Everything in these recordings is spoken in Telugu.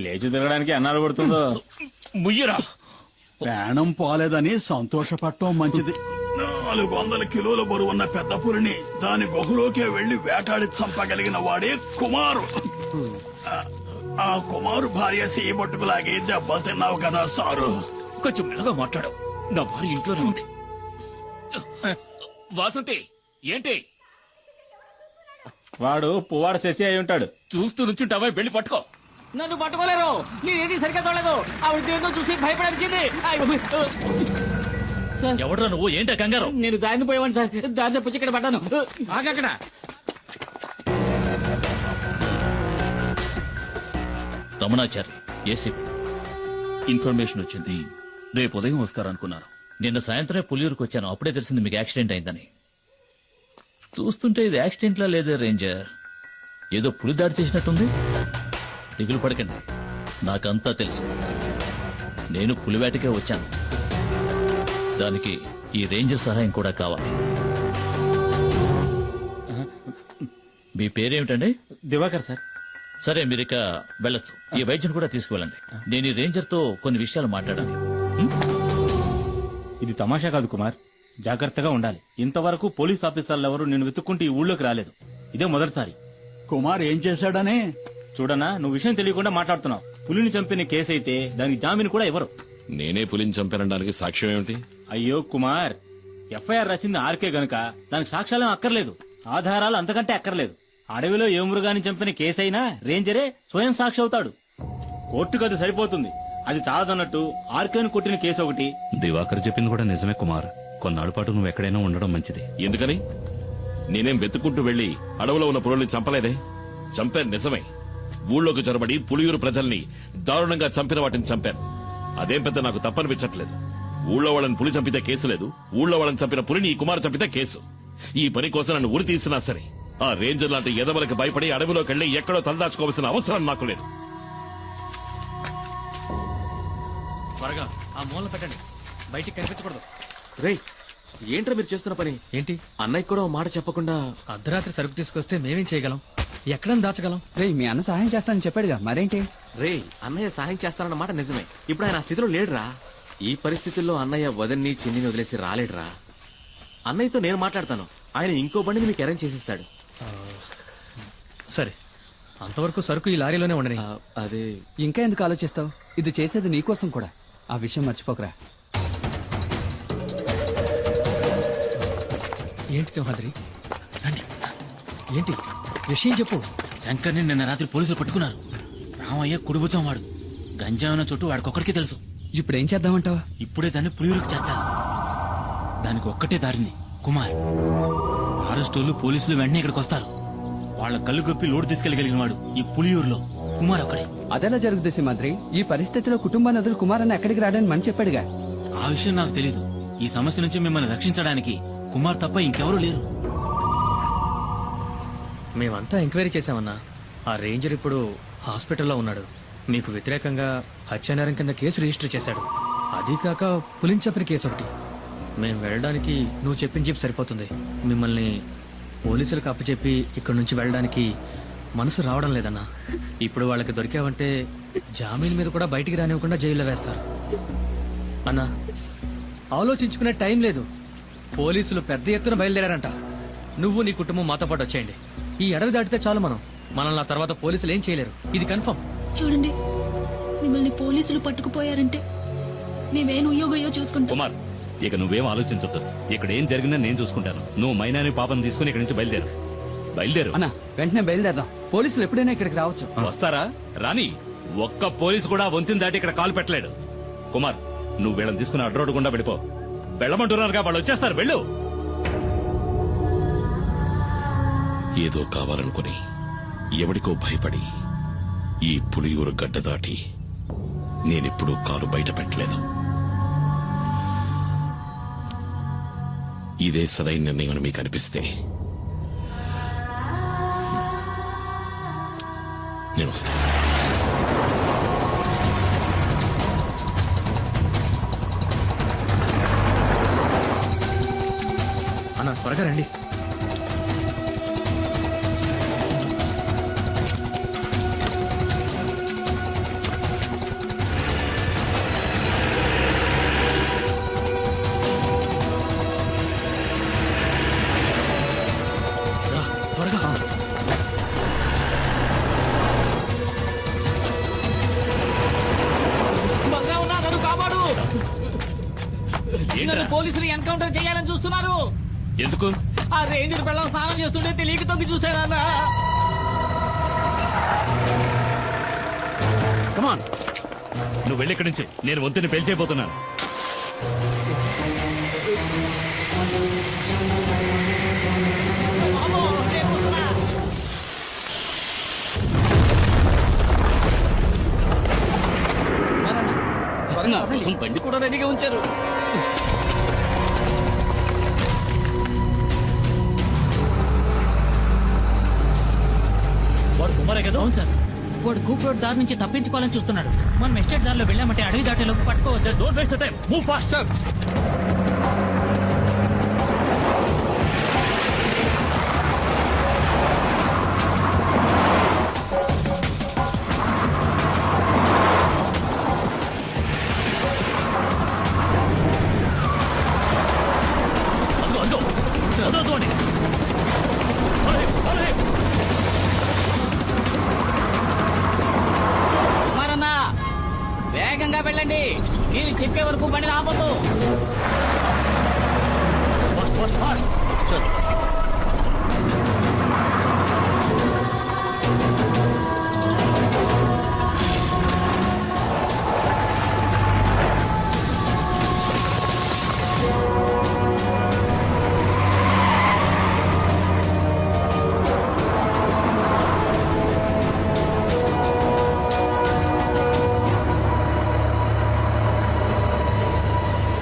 లేచి తిరగడానికి అన్నాడు పడుతుందో. ముయ్యరా. ప్రాణం పోలేదని సంతోషపడటం మంచిది. 400 కిలోల బరువున్న పెద్ద పులిని దాని గుహలోకే వెళ్లి వేటాడి చంపగలిగిన వాడే కుమారు. ఆ కుమారు భార్య సీబొట్టుకులాగి దెబ్బలు తిన్నావు కదా సారు. కొంచెం మెల్లగా మాట్లాడు. నా భార్య ఇంట్లోనే ఉంది. వాసంతి ఏంటి? వాడు పువ్వాడు శశి అయి ఉంటాడు. చూస్తూ నుంచుంటావా? వెళ్ళి పట్టుకో. నన్ను పట్టుకోలేరు. నేనేది సరిగ్గా చూడలేదు. ఆవిడ దేన్నో చూసి భయపడాల్సింది. ఎవడ్రా నువ్వు? ఏంటా కంగారు? నేను దారిని పోయేవాడిని సార్. దారిని పుచ్చి ఇక్కడ పడ్డాను. ఆగక్కడ. రమణాచారి ఏసీపీ. ఇన్ఫర్మేషన్ వచ్చింది. రేపు ఉదయం వస్తారనుకున్నాను. నిన్న సాయంత్రం పులియూరుకు వచ్చాను. అప్పుడే తెలిసింది మీకు యాక్సిడెంట్ అయిందని. చూస్తుంటే ఇది యాక్సిడెంట్ లా లేదే రేంజర్. ఏదో పులి దాడి చేసినట్టుంది. దిగులు పడకండి, నాకంతా తెలుసు. నేను పులివేటకే వచ్చాను. దానికి ఈ రేంజర్ సహాయం కూడా కావాలి. మీ పేరేమిటండి? దివాకర్ సార్. సరే, మీరిక వెళ్ళొచ్చు. ఈ వైద్యుని కూడా తీసుకువెళ్ళండి. నేను ఈ రేంజర్ తో కొన్ని విషయాలు మాట్లాడాలి. ఇది తమాషా కాదు కుమార్, జాగ్రత్తగా ఉండాలి. ఇంతవరకు పోలీస్ ఆఫీసర్లు ఎవరు నేను వెతుక్కుంటే ఈ ఊళ్ళోకి రాలేదు. ఇదే మొదటిసారి. కుమార్ ఏం చేశాడని? చూడనా, నువ్వు విషయం తెలియకుండా మాట్లాడుతున్నావు. పులిని చంపిన కేసు అయితే దానికి జామీన్ కూడా ఎవరు? నేనే పులిని చంపానడానికి సాక్ష్యం ఏమిటి? అయ్యో కుమార్, ఎఫ్ఐఆర్ రాసింది ఆర్కే గనుక దానికి సాక్ష్యాలేం అక్కర్లేదు, ఆధారాలు అంతకంటే అక్కర్లేదు. అడవిలో ఏ మృగాన్ని చంపిన కేసైనా రేంజరే స్వయం సాక్షి అవుతాడు. కోర్టుకు అది సరిపోతుంది. అది చాలదన్నట్టు ఆర్కేను కొట్టిన కేసు ఒకటి. దివాకర్ చెప్పింది కూడా నిజమే కుమార్. కొన్నాళ్ళ పాటు నువ్వు ఎక్కడైనా ఉండడం మంచిది. ఎందుకని? నేనేం వెతుక్కుంటూ వెళ్లి అడవిలో ఉన్న పులుల్ని చంపలేదే. చంపాను నిజమే. ఊళ్ళోకి చొరబడి పులియూరు ప్రజల్ని దారుణంగా చంపిన వాటిని చంపాను. అదేం పెద్ద నాకు తప్పనిపించట్లేదు. ఊళ్ళో వాళ్ళని పులి చంపితే కేసు లేదు, ఊళ్ళో వాళ్ళని చంపిన పులిని ఈ కుమారు చంపితే కేసు. ఈ పని కోసం నన్ను ఉరి తీసినా సరే ఆ రేంజర్ లాంటి ఎదవలకి భయపడి అడవిలోకి వెళ్లి ఎక్కడో తలదాచుకోవాల్సిన అవసరం నాకు లేదు. త్వరగా ఆ మూల పెట్టండి, బయటికి కనిపించకూడదు. రేయ్, ఏంట్రా మీరు చేస్తున్న పని? ఏంటి? అన్నయ్య కూడా ఓ మాట చెప్పకుండా అర్ధరాత్రి సరుకు తీసుకొస్తే మేమేం చేయగలం? ఎక్కడని దాచగలం? రేయ్, మీ అన్న సహాయం చేస్తానని చెప్పాడుగా, మరేంటి? రేయ్, అన్నయ్య సహాయం చేస్తారన్న మాట నిజమే. ఇప్పుడు ఆయన ఆ స్థితిలో లేడురా. ఈ పరిస్థితుల్లో అన్నయ్య వదన్ని చిన్నిని వదిలేసి రాలేడురా. అన్నయ్యతో నేను మాట్లాడతాను. ఆయన ఇంకో బండిని మీకు అరేంజ్ చేసిస్తాడు. సరే, అంతవరకు సరుకు ఈ లారీలోనే ఉండని. అదే ఇంకా ఎందుకు ఆలోచిస్తావు? ఇది చేసేది నీకోసం కూడా. ఆ విషయం మర్చిపోకరా. ఏంటి సింహాద్రి? రండి. ఏంటి విషయం చెప్పు. శంకర్ని నిన్న రాత్రి పోలీసులు పట్టుకున్నారు. రామయ్య కుడిబుచ్చం వాడు. గంజా ఉన్న చోటు వాడికొక్కడికే తెలుసు. ఇప్పుడు ఏం చేద్దామంటావా? ఇప్పుడే దాన్ని పులియూరుకు చేర్చాలి. దానికి ఒక్కటే దారింది కుమార్. అరెస్టోళ్ళు పోలీసులు వెంటనే ఇక్కడికి వస్తారు. వాళ్ళ కళ్ళు కప్పి లోడు తీసుకెళ్లగలిగిన వాడు ఈ పులియూరులో కుమార్ ఒక్కడే. అదెలా జరుగుతుంది సింహాద్రి? ఈ పరిస్థితిలో కుటుంబాన్ని వదిలి కుమార్ అన్న ఎక్కడికి రాడని మని చెప్పాడుగా. ఆ విషయం నాకు తెలీదు. ఈ సమస్య నుంచి మిమ్మల్ని రక్షించడానికి కుమార్ తప్ప ఇంకెవరూ లేరు. మేమంతా ఎంక్వైరీ చేశామన్నా. ఆ రేంజర్ ఇప్పుడు హాస్పిటల్లో ఉన్నాడు. మీకు వ్యతిరేకంగా హత్యానేరం కింద కేసు రిజిస్టర్ చేశాడు. అది కాక పులిని చంపిన కేసు ఒకటి. మేం వెళ్ళడానికి నువ్వు చెప్పిన చెప్పి సరిపోతుంది. మిమ్మల్ని పోలీసులకు అప్పచెప్పి ఇక్కడి నుంచి వెళ్ళడానికి మనసు రావడం లేదన్నా. ఇప్పుడు వాళ్ళకి దొరికావంటే జామీన్ మీద కూడా బయటికి రానివ్వకుండా జైల్లో వేస్తారు. అన్నా, ఆలోచించుకునే టైం లేదు. పోలీసులు పెద్ద ఎత్తున బయలుదేరారంట. నువ్వు నీ కుటుంబం మాతో పాటు వచ్చేయండి. ఈ అడవి దాటితే చాలు మనల్ని ఆ తర్వాత పోలీసులు ఏం చేయలేరు. ఇది కన్ఫర్మ్. చూడండి, మిమ్మల్ని పోలీసులు పట్టుకుపోయారంటే మేమేం ఉయ్యోగయ్యో చూసుకుంటాం. కుమార్, ఇక నువ్వేం ఆలోచించొద్దు. ఇక్కడ ఏం జరిగిందో నేను చూసుకుంటాను. నువ్వు మైనాని పాపను తీసుకుని ఇక్కడి నుంచి బయలుదేరు. అన్న, వెంటనే బయలుదేరదాం. పోలీసులు ఎప్పుడైనా ఇక్కడికి రావచ్చు. వస్తారా? రాని. ఒక్క పోలీసు కూడా వంతిని దాటి ఇక్కడ కాలు పెట్టలేడు. కుమార్, నువ్వు వీళ్ళని తీసుకుని అడ్రోడ్ గుండా వెళ్ళిపో. వెళ్ళమంటున్నారుగా, వాళ్ళు వచ్చేస్తారు. వెళ్ళు. ఏదో కావాలనుకుని ఎవడికో భయపడి ఈ పులియూరు గడ్డ దాటి నేనెప్పుడూ కాలు బయట పెట్టలేదు. ఇదే సరైన నిర్ణయం అని మీకు అనిపిస్తే నేను వస్తాను. అన్న, త్వరగా రండి. నన్ను పోలీసులు ఎన్కౌంటర్ చేయాలని చూస్తున్నారు. ఎందుకు? ఆ రేంజర్ పిల్లలు స్నానం చేస్తుంటే తెలియక తొంగి చూసానన్నా. కమాన్, నువ్వు వెళ్ళి ఇక్కడి నుంచి. నేను వంతుని పేల్చేయబోతున్నాను. నా కోసం బండి కూడా రెడీగా ఉంచారు. వాడు కుమారే కదా? అవును సార్. వాడు కూప్ రోడ్ దారి నుంచి తప్పించుకోవాలని చూస్తున్నాడు. మనం ఎస్టేట్ దారిలో వెళ్ళామంటే అడవి దాటేలోపు పట్టుకోవచ్చు. Don't waste time, move fast sir. కుమారన్నా, వేగంగా వెళ్ళండి. నేను చెప్పే వరకు బండి ఆపొద్దు.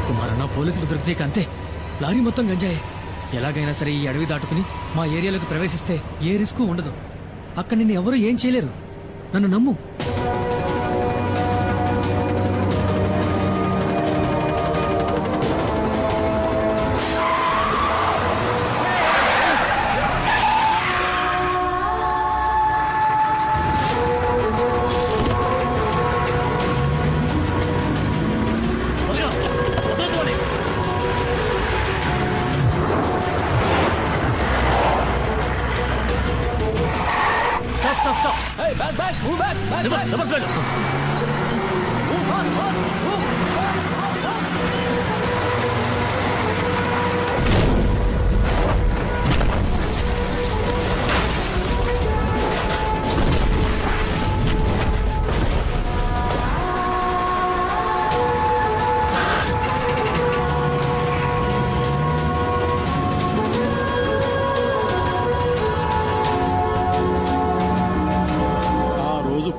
కుమారన్న, పోలీసులు దొరికితే అంతే. లారీ మొత్తం గంజాయే. ఎలాగైనా సరే ఈ అడవి దాటుకుని మా ఏరియాలోకి ప్రవేశిస్తే ఏ రిస్క్ ఉండదు. అక్కడ నిన్ను ఎవరూ ఏం చేయలేరు. నన్ను నమ్ము.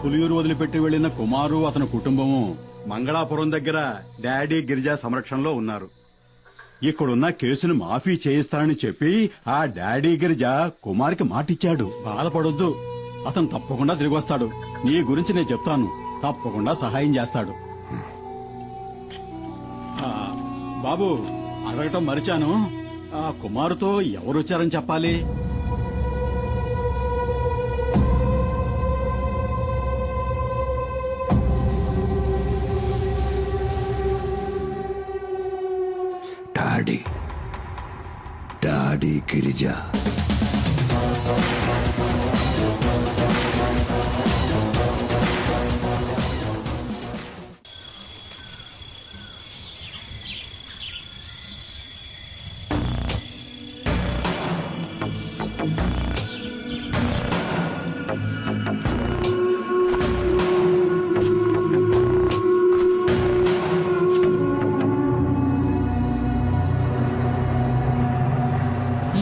పులియూరు వదిలిపెట్టి వెళ్లిన కుమారు అతని కుటుంబము మంగళాపురం దగ్గర డాడీ గిరిజా సంరక్షణలో ఉన్నారు. ఇక్కడున్న కేసును మాఫీ చేయిస్తానని చెప్పి ఆ డాడీ గిరిజా కుమార్కి మాటిచ్చాడు. బాధపడొద్దు, అతను తప్పకుండా తిరిగి వస్తాడు. నీ గురించి నేను చెప్తాను, తప్పకుండా సహాయం చేస్తాడు. బాబు, అడగటం మరిచాను, ఆ కుమారుతో ఎవరొచ్చారని చెప్పాలి? డాడీ గిరిజా.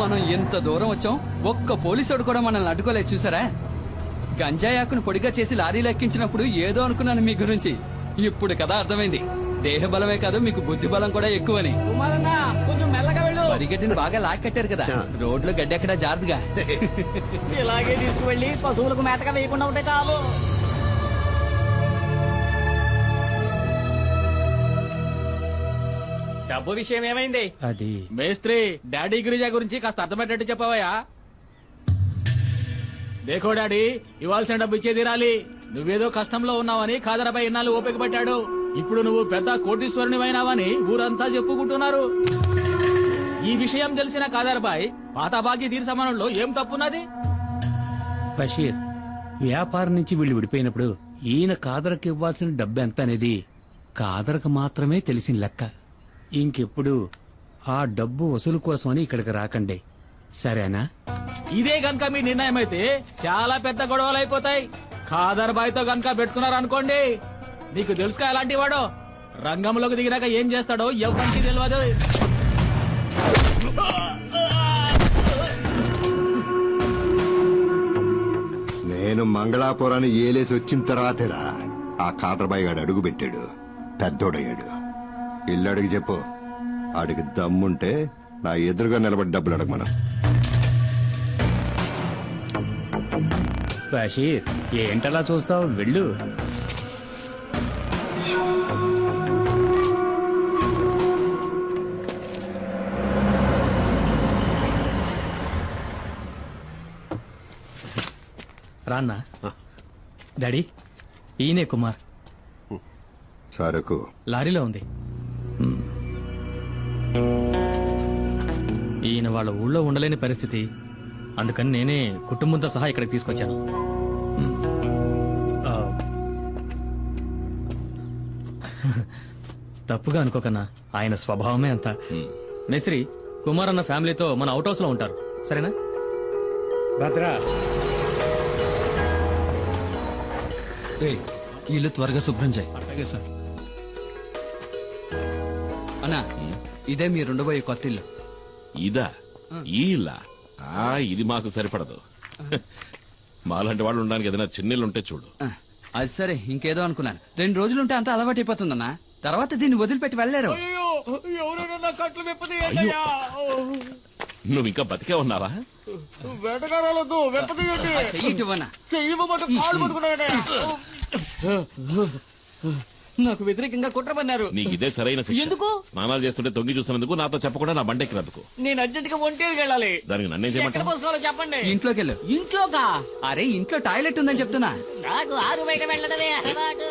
మనం ఎంత దూరం వచ్చాం, ఒక్క పోలీసుడు కూడా మనల్ని అడ్డుకోలేదు. చూసారా, గంజాయాకును పొడిగా చేసి లారీలో ఎక్కించినప్పుడు ఏదో అనుకున్నాను మీ గురించి. ఇప్పుడు కదా అర్థమైంది, దేహ బలమే కాదు మీకు బుద్ధి బలం కూడా ఎక్కువని. కుమారన్నా, కొంచెం మెల్లగా వెళ్ళు. పరిగెట్టిని బాగా లాక్కట్టారు కదా, రోడ్లు గడ్డెక్కడా జాగ్రత్తగా. ఇలాగే తీసుకువెళ్ళి పశువులకు మేతగా వేయకుండా ఉంటే చాలు. డబ్బు విషయం ఏమైంది? అది మేస్త్రి, డాడీ గిరిజా గురించి కాస్త అర్థమయ్యేటట్టు చెప్పవయ్యా. దేఖో డాడీ, ఇవ్వాల్సిన డబ్బు ఇచ్చే తీరాలి. నువ్వేదో కష్టంలో ఉన్నావని ఖాదరపై ఇన్నాళ్ళు ఓపిక పట్టాడు. ఇప్పుడు నువ్వు పెద్ద కోటీశ్వరునివైనావని ఊరంతా చెప్పుకుంటున్నారు. ఈ విషయం తెలిసిన ఖాదర్బాయ్ పాత బాకీ తీరు సమానంలో ఏం తప్పున్నది? బషీర్, వ్యాపారం నుంచి వీళ్ళు విడిపోయినప్పుడు ఈయన కాదరకు ఇవ్వాల్సిన డబ్బు ఎంత అనేది కాదరకు మాత్రమే తెలిసిన లెక్క. ఇంకెప్పుడు ఆ డబ్బు వసూలు కోసమని ఇక్కడికి రాకండి సరేనా? ఇదే గనక మీ నిర్ణయం అయితే చాలా పెద్ద గొడవలు అయిపోతాయి. ఖాదర్ బాయ్ తో గనక పెట్టుకున్నారనుకోండి, నీకు తెలుసుగా ఎలాంటి వాడో, రంగంలోకి దిగినాక ఏం చేస్తాడో ఎవరికి తెలియదు. నేను మంగళాపురాన్ని ఏలేసి వచ్చిన తర్వాతేరా ఆ కాదర్బాయి గాడు అడుగు పెట్టాడు, పెద్దోడయ్యాడు. ఇల్లు అడిగి చెప్పు, ఆడికి దమ్ముంటే నా ఎదురుగా నిలబడి డబ్బులు అడగమను. బషీర్ ఏంటలా చూస్తావు, వెళ్ళు. రాన్నా. డాడీ, ఈయనే కుమార్. సరకు లారీలో ఉంది. ఈయన వాళ్ళ ఊళ్ళో ఉండలేని పరిస్థితి, అందుకని నేనే కుటుంబంతో సహా ఇక్కడికి తీసుకొచ్చాను. ఆ, తప్పుగా అనుకోకన్నా, ఆయన స్వభావమే అంత. మేస్త్రి, కుమార్ అన్న ఫ్యామిలీతో మన అవుట్ హౌస్ లో ఉంటారు, సరేనా? భద్రా, ఇల్లు త్వరగా శుభ్రం చేయి. అలాగే సార్. అన్నా, ఇదే మీరు ఉండబోయే కొత్త ఇల్లు. ఇదా? ఈ ఇల్లా? ఇది మాకు సరిపడదు. మాలాంటి వాళ్ళు ఉండడానికి ఏదైనా చిన్నిల్లు ఉంటే చూడు. అది సరే, ఇంకేదో అనుకున్నాను. 2 రోజులుంటే అంతా అలవాటు అయిపోతుందన్నా. తర్వాత దీన్ని వదిలిపెట్టి వెళ్ళలేరు. నువ్వు ఇంకా బతికే ఉన్నావా? చెయ్యిటివన్నా. నాకు వ్యతిరేకంగా కుట్ర పన్నారు. నీకు ఇదే సరైన శిక్ష. ఎందుకు? స్నానాలు చేస్తుంటే తొంగి చూసినందుకు, నాతో చెప్పకుండా నా బండెక్కినందుకు. నేను అర్జెంట్ గా ఒంటేరికి వెళ్ళాలి. దానికి నన్నేం చేయమంటావు? చెప్పండి. ఇంట్లోకి వెళ్ళు. ఇంట్లోకా? అరే, ఇంట్లో టాయిలెట్ ఉందని చెప్తున్నా. నాకు ఆరు బయట వెళ్ళడమే అలవాటు.